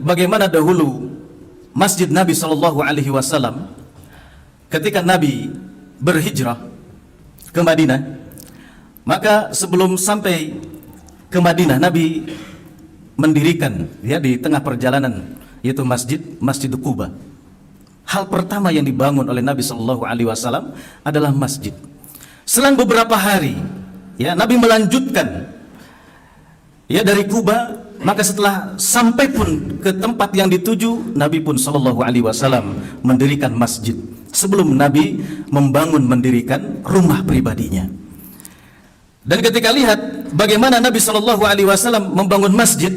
bagaimana dahulu masjid Nabi Shallallahu Alaihi Wasallam ketika Nabi berhijrah ke Madinah. Maka sebelum sampai ke Madinah, Nabi mendirikan di tengah perjalanan yaitu Masjid Quba. Hal pertama yang dibangun oleh Nabi Shallallahu Alaihi Wasallam adalah masjid. Selang beberapa hari, Nabi melanjutkan dari Quba. Maka setelah sampai pun ke tempat yang dituju, Nabi pun Shallallahu Alaihi Wasallam mendirikan masjid sebelum Nabi mendirikan rumah pribadinya. Dan ketika lihat bagaimana Nabi Shallallahu Alaihi Wasallam membangun masjid,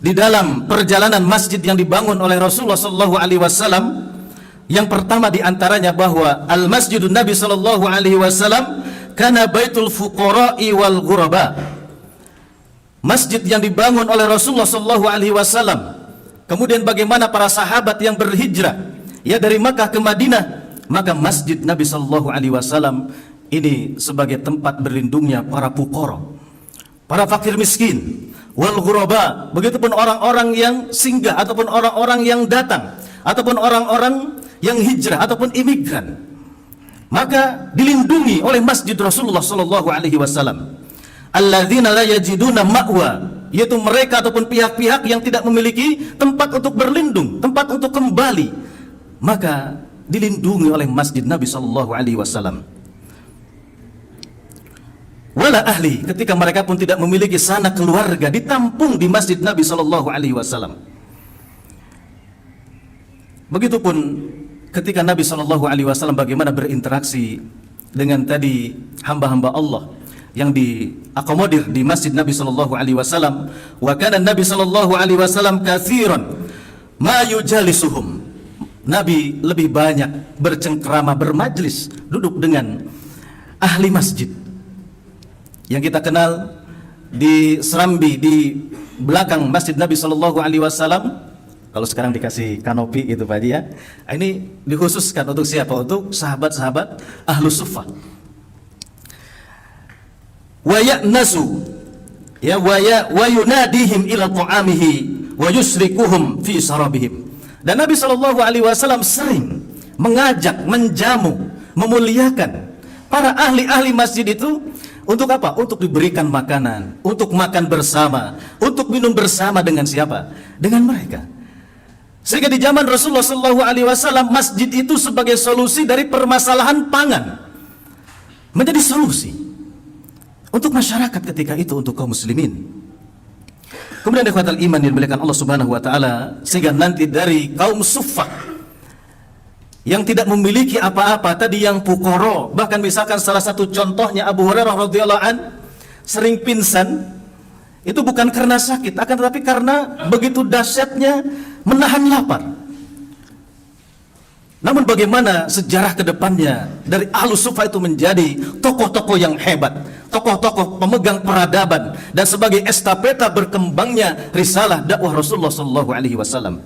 di dalam perjalanan masjid yang dibangun oleh Rasulullah Shallallahu Alaihi Wasallam, yang pertama diantaranya bahwa al masjidun Nabi Shallallahu Alaihi Wasallam kana baitul fuqara'i wal ghuraba. Masjid yang dibangun oleh Rasulullah Shallallahu Alaihi Wasallam, kemudian bagaimana para sahabat yang berhijrah dari Makkah ke Madinah, maka masjid Nabi Shallallahu Alaihi Wasallam ini sebagai tempat berlindungnya para fuqara, para fakir miskin, wal ghuraba, begitupun orang-orang yang singgah ataupun orang-orang yang datang ataupun orang-orang yang hijrah ataupun imigran, maka dilindungi oleh masjid Rasulullah Shallallahu Alaihi Wasallam. Alladzina la yajiduna ma'wa, yaitu mereka ataupun pihak-pihak yang tidak memiliki tempat untuk berlindung, tempat untuk kembali, maka dilindungi oleh masjid Nabi Shallallahu Alaihi Wasallam. Wala ahli, ketika mereka pun tidak memiliki sanak keluarga, ditampung di masjid Nabi Shallallahu Alaihi Wasallam. Begitupun ketika Nabi Shallallahu Alaihi Wasallam bagaimana berinteraksi dengan tadi hamba-hamba Allah yang diakomodir di masjid Nabi Shallallahu Alaihi Wasallam. Wa kana Nabi Shallallahu Alaihi Wasallam katsiran ma yujalisuhum. Nabi lebih banyak bercengkrama, bermajlis, duduk dengan ahli masjid yang kita kenal di serambi di belakang masjid Nabi Shallallahu Alaihi Wasallam. Kalau sekarang dikasih kanopi itu Pak ya. Ini dikhususkan untuk siapa? Untuk sahabat-sahabat Ahlus Suffah. Wa ya'nasu wa yunadihim ila ta'amihi wa yusrikuhum fi sarabihim. Dan Nabi Shallallahu Alaihi Wasallam sering mengajak, menjamu, memuliakan para ahli-ahli masjid itu untuk apa? Untuk diberikan makanan, untuk makan bersama, untuk minum bersama dengan siapa? Dengan mereka. Sehingga di zaman Rasulullah Shallallahu Alaihi Wasallam, masjid itu sebagai solusi dari permasalahan pangan menjadi solusi untuk masyarakat ketika itu, untuk kaum muslimin. Kemudian ikhwatal iman yang dimuliakan Allah Subhanahu wa taala, sehingga nanti dari kaum suffah yang tidak memiliki apa-apa tadi, yang fuqara, bahkan misalkan salah satu contohnya Abu Hurairah radhiyallahu an sering pingsan, itu bukan karena sakit, akan tetapi karena begitu dahsyatnya menahan lapar. Namun bagaimana sejarah kedepannya dari Ahlus Suffah itu menjadi tokoh-tokoh yang hebat, tokoh-tokoh pemegang peradaban, dan sebagai estafeta berkembangnya risalah dakwah Rasulullah Sallallahu Alaihi Wasallam.